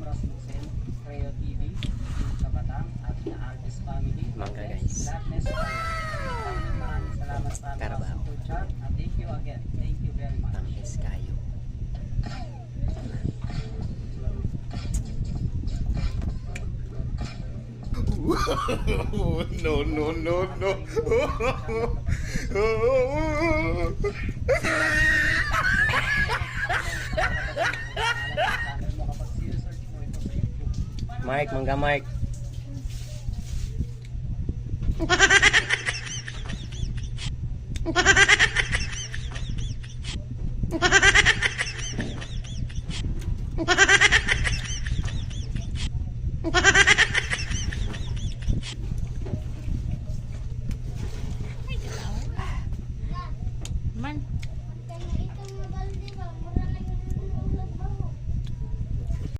Rasmussen, Creo TV, sa Batang, at na Artist Family. Mangga guys. God bless you. Maraming salamat sa Carabao. super chat. And thank you again. Thank you very much. Tamis kayo. No, no, no, no. Mike, mangga Mike.